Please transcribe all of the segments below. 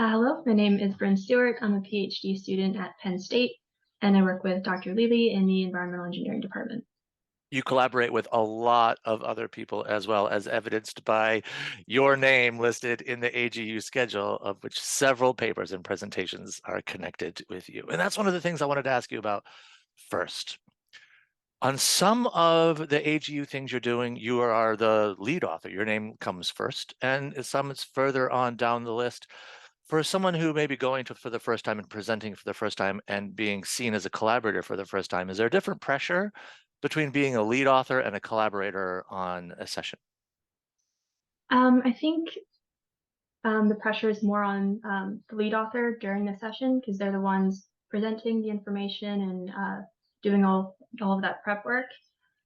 Hello, my name is Bryn Stewart. I'm a PhD student at Penn State, and I work with Dr. Levy in the Environmental Engineering Department. You collaborate with a lot of other people as well, as evidenced by your name listed in the AGU schedule, of which several papers and presentations are connected with you. And that's one of the things I wanted to ask you about first. On some of the AGU things you're doing, you are the lead author. Your name comes first, and some it's further on down the list. For someone who may be going to for the first time and presenting for the first time and being seen as a collaborator for the first time, is there a different pressure between being a lead author and a collaborator on a session? I think the pressure is more on the lead author during the session because they're the ones presenting the information and doing all of that prep work.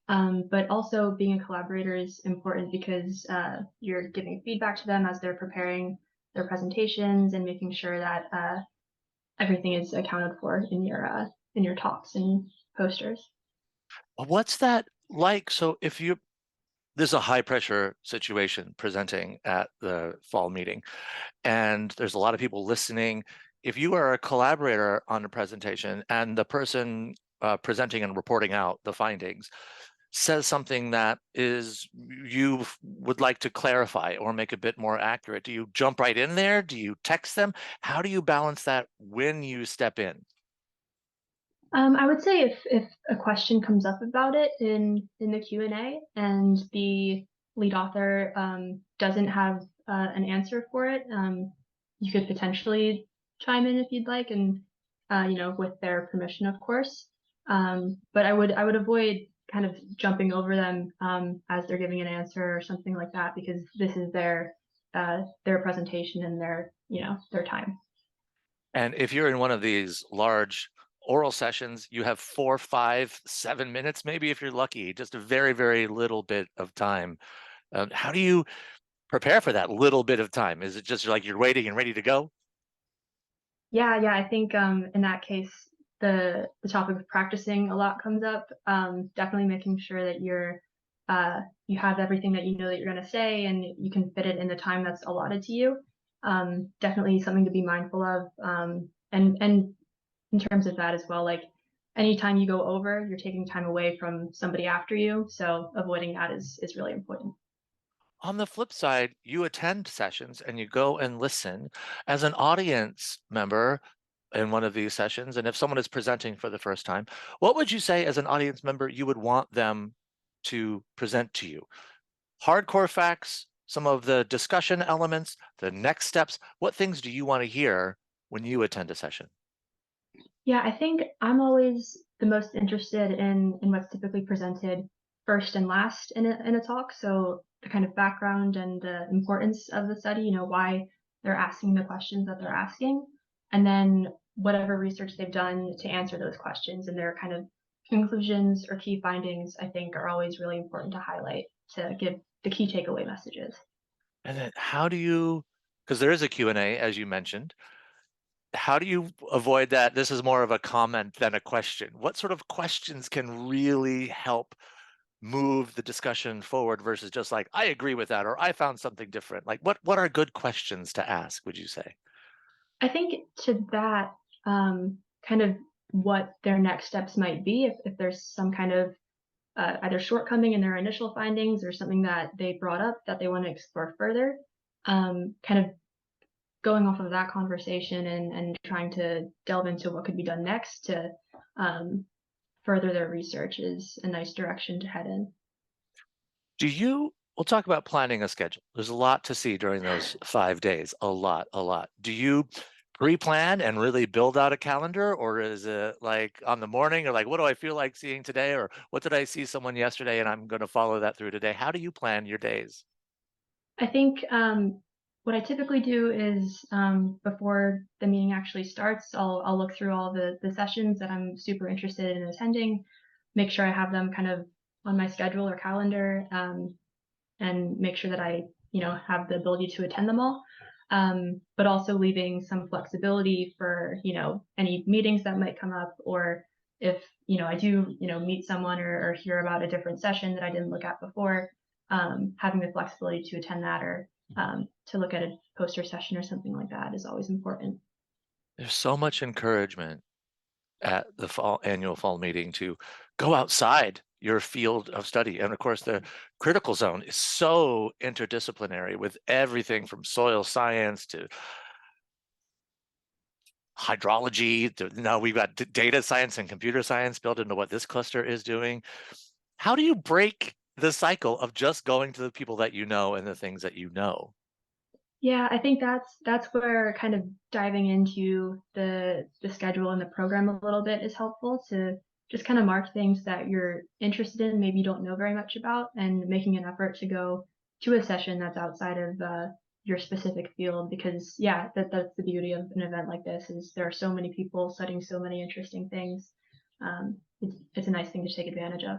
But also being a collaborator is important because you're giving feedback to them as they're preparing their presentations and making sure that everything is accounted for in your talks and posters. What's that like? So if you this is a high pressure situation presenting at the fall meeting, and there's a lot of people listening. If you are a collaborator on a presentation and the person presenting and reporting out the findings says something that is you would like to clarify or make a bit more accurate, do you jump right in there? Do you text them? How do you balance that when you step in? I would say if a question comes up about it in the Q&A and the lead author doesn't have an answer for it, you could potentially chime in if you'd like, and with their permission, of course. But I would avoid kind of jumping over them as they're giving an answer or something like that because this is their presentation and their time. And if you're in one of these large oral sessions, you have 4, 5, 7 minutes, maybe if you're lucky, just a very, very little bit of time. How do you prepare for that little bit of time? Is it just like you're waiting and ready to go? Yeah, I think in that case, the topic of practicing a lot comes up. Definitely making sure that you have everything that you know that you're going to say and you can fit it in the time that's allotted to you. Definitely something to be mindful of. And in terms of that as well, like anytime you go over, you're taking time away from somebody after you. So avoiding that is really important. On the flip side, you attend sessions and you go and listen as an audience member in one of these sessions. And if someone is presenting for the first time, what would you say as an audience member you would want them to present to you? Hardcore facts, some of the discussion elements, the next steps. What things do you want to hear when you attend a session? Yeah, I think I'm always the most interested in what's typically presented first and last in a talk. So the kind of background and the importance of the study, why they're asking the questions that they're asking, and then whatever research they've done to answer those questions and their kind of conclusions or key findings, I think are always really important to highlight to give the key takeaway messages. And then how do you, because there is a Q&A, as you mentioned, how do you avoid that? This is more of a comment than a question. What sort of questions can really help move the discussion forward versus just like, I agree with that, or I found something different? Like what are good questions to ask, would you say? I think to that, kind of what their next steps might be if there's some kind of either shortcoming in their initial findings or something that they brought up that they want to explore further. Kind of going off of that conversation and trying to delve into what could be done next to um, further their research is a nice direction to head in. We'll talk about planning a schedule. There's a lot to see during those 5 days, a lot, a lot. Do you pre-plan and really build out a calendar, or is it like on the morning, or like, what do I feel like seeing today, or what did I see someone yesterday and I'm going to follow that through today? How do you plan your days? I think what I typically do is before the meeting actually starts, I'll look through all the sessions that I'm super interested in attending, make sure I have them kind of on my schedule or calendar, and make sure that I have the ability to attend them all. But also leaving some flexibility for any meetings that might come up, or if I do meet someone or hear about a different session that I didn't look at before, having the flexibility to attend that or to look at a poster session or something like that is always important. There's so much encouragement at the annual fall meeting to go outside your field of study. And of course, the critical zone is so interdisciplinary with everything from soil science to hydrology. Now we've got data science and computer science built into what this cluster is doing. How do you break the cycle of just going to the people that you know and the things that you know? Yeah, I think that's where kind of diving into the schedule and the program a little bit is helpful to just kind of mark things that you're interested in, maybe you don't know very much about, and making an effort to go to a session that's outside of your specific field. Because yeah, that's the beauty of an event like this is there are so many people studying so many interesting things. It's a nice thing to take advantage of.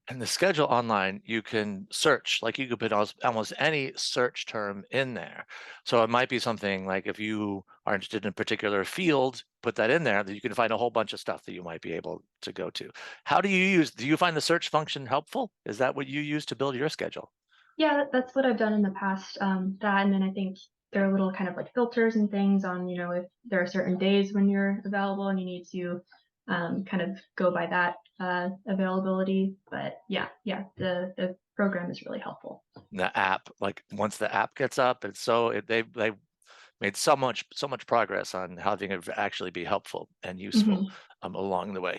And the schedule online, you can search, like you could put almost any search term in there. So it might be something like if you are interested in a particular field, put that in there, that you can find a whole bunch of stuff that you might be able to go to. How do you find the search function helpful? Is that what you use to build your schedule? Yeah, that's what I've done in the past. That, and then I think there are little kind of like filters and things on, if there are certain days when you're available and you need to kind of go by that availability. But yeah, the program is really helpful. The app, like once the app gets up, it's they made so much progress on having it actually be helpful and useful Hmm. along the way.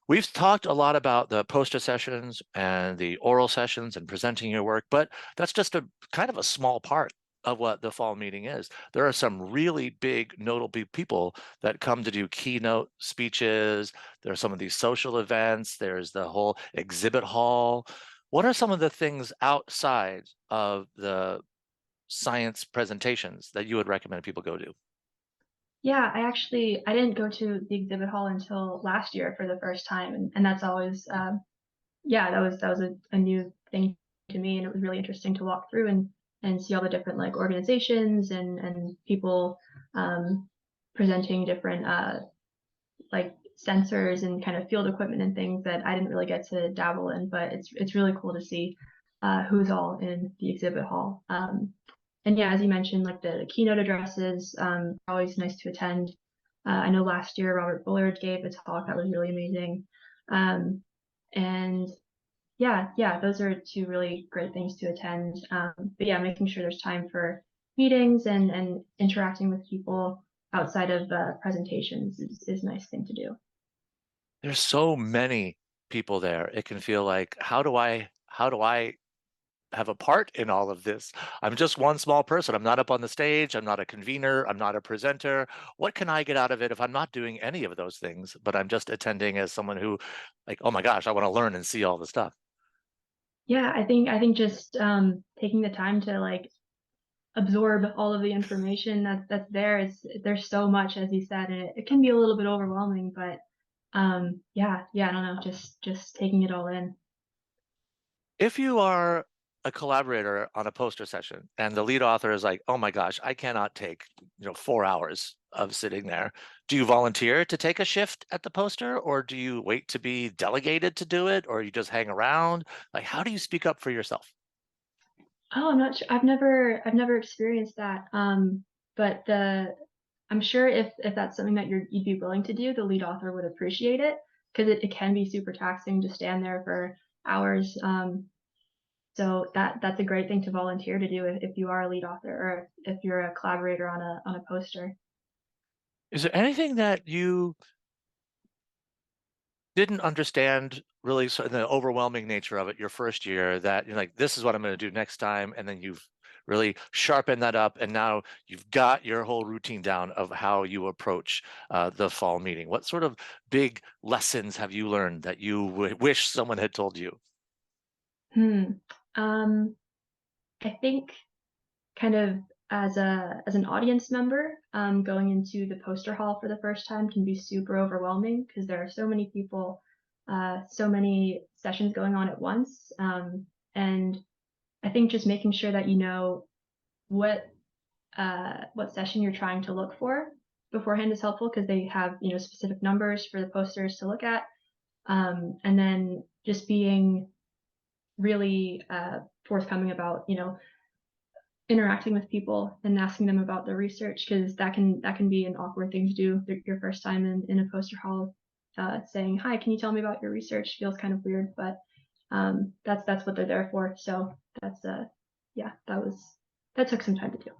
We've talked a lot about the poster sessions and the oral sessions and presenting your work, but that's just a kind of a small part of what the fall meeting is. There are some really big notable people that come to do keynote speeches. There are some of these social events. There's the whole exhibit hall. What are some of the things outside of the science presentations that you would recommend people go to? Yeah, I didn't go to the exhibit hall until last year for the first time, and that's always yeah, that was a new thing to me, and it was really interesting to walk through and see all the different like organizations and people um, presenting different like sensors and kind of field equipment and things that I didn't really get to dabble in, but it's really cool to see who's all in the exhibit hall. And yeah, as you mentioned, like the keynote addresses, always nice to attend. I know last year Robert Bullard gave a talk that was really amazing. Um, and yeah, those are two really great things to attend. But yeah, making sure there's time for meetings and interacting with people outside of presentations is a nice thing to do. There's so many people there. It can feel like, how do I have a part in all of this? I'm just one small person. I'm not up on the stage. I'm not a convener. I'm not a presenter. What can I get out of it if I'm not doing any of those things, but I'm just attending as someone who, like, oh my gosh, I want to learn and see all the stuff. Yeah, I think just taking the time to like absorb all of the information that's there is there's so much as you said, and it can be a little bit overwhelming, but yeah, I don't know, just taking it all in. If you are a collaborator on a poster session and the lead author is like, oh my gosh, I cannot take 4 hours of sitting there. Do you volunteer to take a shift at the poster, or do you wait to be delegated to do it, or you just hang around? Like, how do you speak up for yourself? Oh, I'm not sure. I've never experienced that. But I'm sure if that's something that you'd be willing to do, the lead author would appreciate it because it can be super taxing to stand there for hours. So that's a great thing to volunteer to do if you are a lead author or if you're a collaborator on a poster. Is there anything that you didn't understand really, the overwhelming nature of it your first year, that you're like, this is what I'm going to do next time, and then you've really sharpened that up, and now you've got your whole routine down of how you approach the fall meeting? What sort of big lessons have you learned that you wish someone had told you? Hmm. Um, I think kind of as an audience member, going into the poster hall for the first time can be super overwhelming because there are so many people, so many sessions going on at once, and I think just making sure that you know what what session you're trying to look for beforehand is helpful because they have specific numbers for the posters to look at, and then just being really forthcoming about interacting with people and asking them about their research, because that can be an awkward thing to do your first time in a poster hall. Saying, hi, can you tell me about your research, feels kind of weird, but that's what they're there for. So that's yeah, that took some time to do.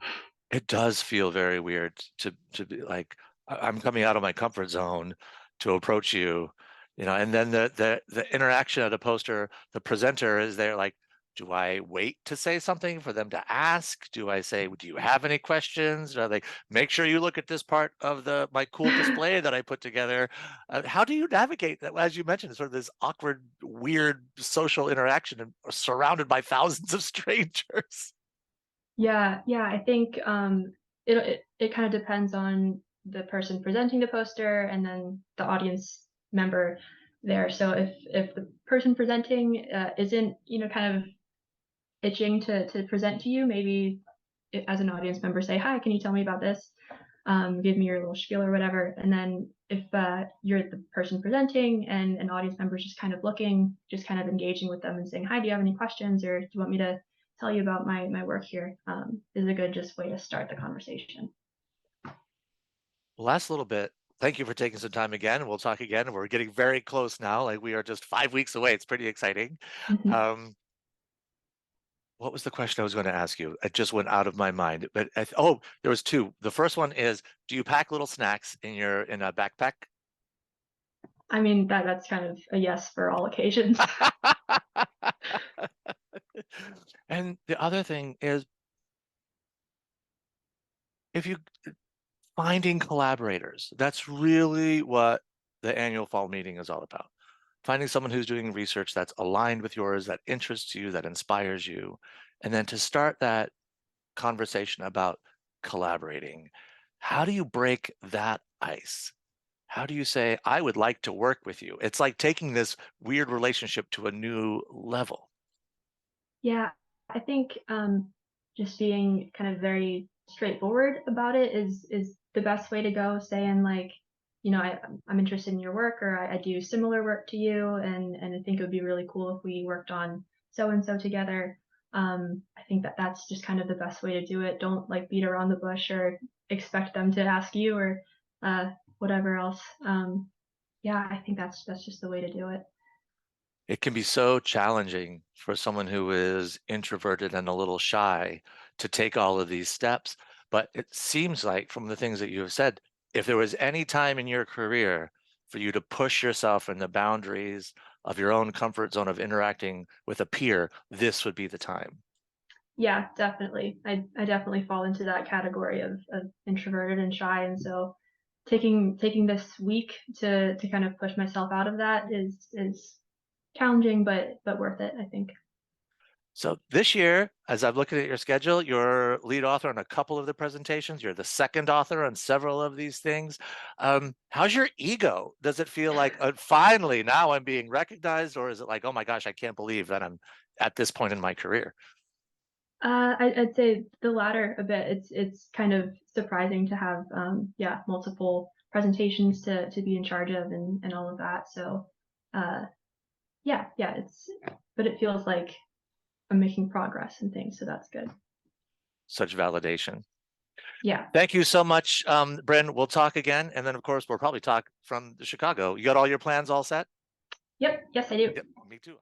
It does feel very weird to be like, I'm coming out of my comfort zone to approach you, and then the interaction at a poster, the presenter is there like, do I wait to say something for them to ask? Do I say, do you have any questions? Are they, make sure you look at this part of my cool display that I put together? How do you navigate that? As you mentioned, sort of this awkward, weird social interaction and surrounded by thousands of strangers. Yeah, I think it kind of depends on the person presenting the poster and then the audience member there. So if the person presenting isn't kind of itching to present to you, maybe as an audience member say, hi, can you tell me about this? Give me your little spiel or whatever. And then if you're the person presenting and an audience member is just kind of looking, just kind of engaging with them and saying, hi, do you have any questions, or do you want me to tell you about my work here, is a good just way to start the conversation. Last little bit. Thank you for taking some time again. We'll talk again. We're getting very close now. Like we are just 5 weeks away. It's pretty exciting. Mhm. Um, what was the question I was going to ask you? It just went out of my mind. But oh, there was two. The first one is, do you pack little snacks in a backpack? I mean, that's kind of a yes for all occasions. And the other thing is, if you finding collaborators, that's really what the annual fall meeting is all about. Finding someone who's doing research that's aligned with yours, that interests you, that inspires you, and then to start that conversation about collaborating. How do you break that ice? How do you say, I would like to work with you? It's like taking this weird relationship to a new level. Yeah, I think just being kind of very straightforward about it is the best way to go. Saying like, I'm interested in your work, or I do similar work to you, and I think it would be really cool if we worked on so and so together. I think that's just kind of the best way to do it. Don't like beat around the bush or expect them to ask you or uh, whatever else. Yeah, I think that's just the way to do it. It can be so challenging for someone who is introverted and a little shy to take all of these steps. But it seems like from the things that you have said, if there was any time in your career for you to push yourself in the boundaries of your own comfort zone of interacting with a peer, this would be the time. Yeah, definitely. I definitely fall into that category of introverted and shy, and so taking this week to kind of push myself out of that is challenging, but worth it, I think. So this year, as I'm looking at your schedule, you're lead author on a couple of the presentations. You're the second author on several of these things. How's your ego? Does it feel like finally now I'm being recognized, or is it like, oh my gosh, I can't believe that I'm at this point in my career? I'd say the latter a bit. It's kind of surprising to have yeah, multiple presentations to be in charge of and all of that. So uh, yeah, but it feels like I'm making progress and things, so that's good. Such validation. Yeah. Thank you so much, Bryn. We'll talk again, and then of course we'll probably talk from Chicago. You got all your plans all set? Yep. Yes, I do. Yep, me too.